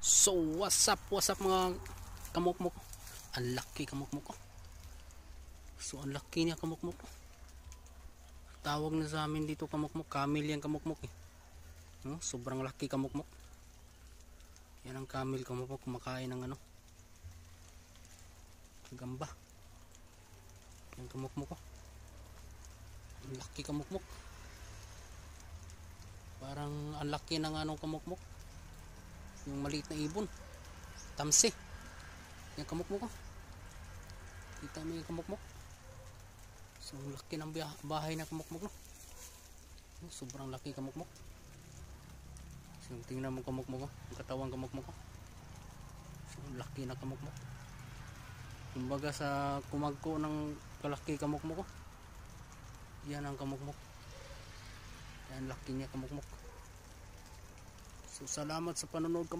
So what's up mga kamukmuk. Ang laki kamukmuk ko. So ang laki niya kamukmuk ko. Tawag na sa amin dito kamukmuk, camel yan kamukmuk eh. No? Sobrang laki kamukmuk. Yan ang camel kamukmuk, kumakain ng ano, gamba. Yan kamukmuk ko. Ang laki kamukmuk. Parang ang laki ng anong kamukmuk, yung maliit na ibon, tamsi. Yan kamukmuk ko. Kita mo yung kamukmuk. So laki ng bahay na kamukmuk, no? Sobrang laki kamukmuk. So tingnan mo kamukmuk ko, ang katawang kamukmuk ko. So laki na kamukmuk. Kumbaga sa kumagko ng kalaki kamukmuk ko, yan ang kamukmuk. Yan laki niya kamukmuk. So salamat sa panonood.